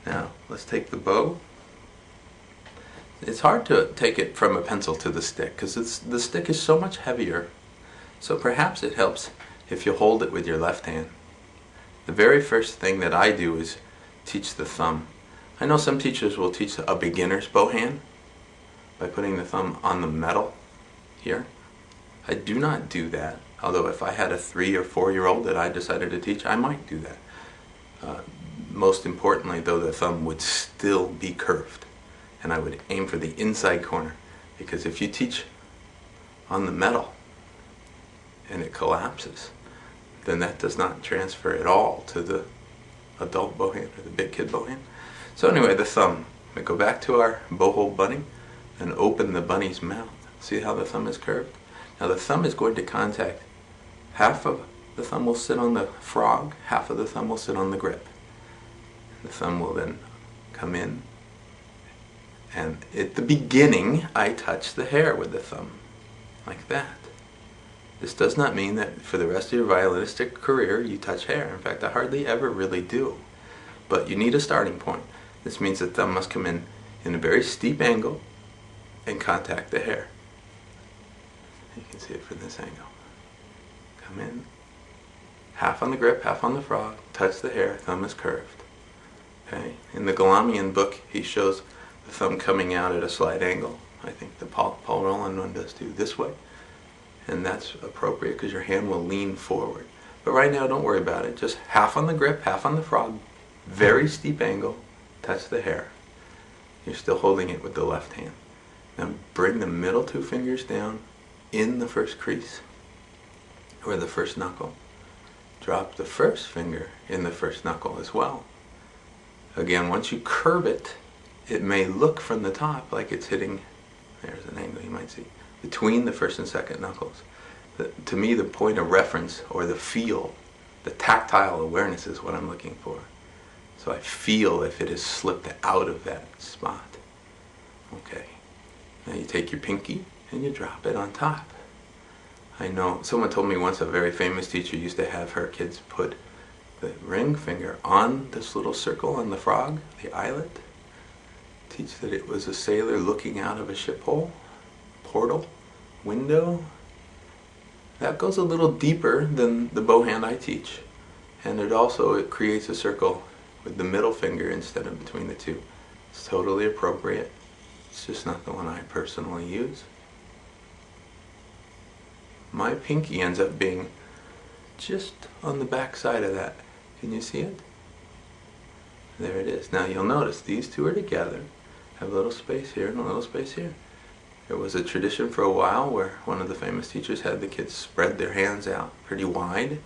Now, let's take the bow. It's hard to take it from a pencil to the stick because the stick is so much heavier. So perhaps it helps if you hold it with your left hand. The very first thing that I do is teach the thumb. I know some teachers will teach a beginner's bow hand by putting the thumb on the metal here. I do not do that, although if I had a 3 or 4-year-old that I decided to teach, I might do that. Most importantly, though, the thumb would still be curved, and I would aim for the inside corner, because if you teach on the metal and it collapses, then that does not transfer at all to the adult bow hand or the big kid bow hand. So anyway, the thumb. We go back to our bow hold bunny and open the bunny's mouth. See how the thumb is curved? Now the thumb is going to contact, half of the thumb will sit on the frog, half of the thumb will sit on the grip. The thumb will then come in, and at the beginning I touch the hair with the thumb, like that. This does not mean that for the rest of your violinistic career you touch hair. In fact, I hardly ever really do. But you need a starting point. This means the thumb must come in a very steep angle and contact the hair. You can see it from this angle. Come in, half on the grip, half on the frog, touch the hair, thumb is curved. Okay. In the Galamian book, he shows the thumb coming out at a slight angle. I think the Paul Roland one does too, this way. And that's appropriate because your hand will lean forward. But right now, don't worry about it. Just half on the grip, half on the frog, very steep angle, touch the hair. You're still holding it with the left hand. Now bring the middle 2 fingers down in the first crease, or the first knuckle. Drop the first finger in the first knuckle as well. Again, once you curve it, it may look from the top like it's hitting, there's an angle you might see, between the first and second knuckles. To me, the point of reference, or the feel, the tactile awareness is what I'm looking for. So I feel if it has slipped out of that spot. Okay. Now you take your pinky and you drop it on top. I know, someone told me once, a very famous teacher used to have her kids put the ring finger on this little circle on the frog, the eyelet. Teach that it was a sailor looking out of a ship hole, portal, window. That goes a little deeper than the bow hand I teach. And it creates a circle with the middle finger instead of between the two. It's totally appropriate. It's just not the one I personally use. My pinky ends up being just on the back side of that. Can you see it? There it is. Now you'll notice these two are together. Have a little space here and a little space here. There was a tradition for a while where one of the famous teachers had the kids spread their hands out pretty wide,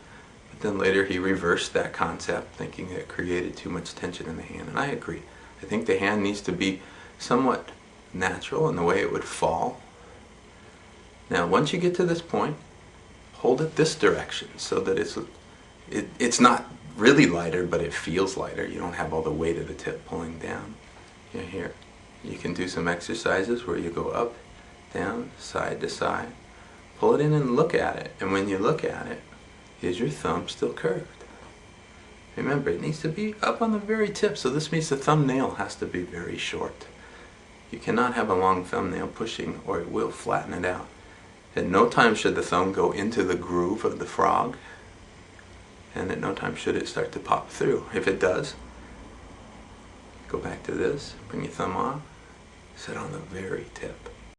but then later he reversed that concept, thinking it created too much tension in the hand, and I agree. I think the hand needs to be somewhat natural in the way it would fall. Now once you get to this point, hold it this direction so that it's not really lighter, but it feels lighter. You don't have all the weight of the tip pulling down. Here. You can do some exercises where you go up, down, side to side. Pull it in and look at it. And when you look at it, is your thumb still curved? Remember, it needs to be up on the very tip, so this means the thumbnail has to be very short. You cannot have a long thumbnail pushing or it will flatten it out. At no time should the thumb go into the groove of the frog, and at no time should it start to pop through. If it does, go back to this, bring your thumb off, sit on the very tip.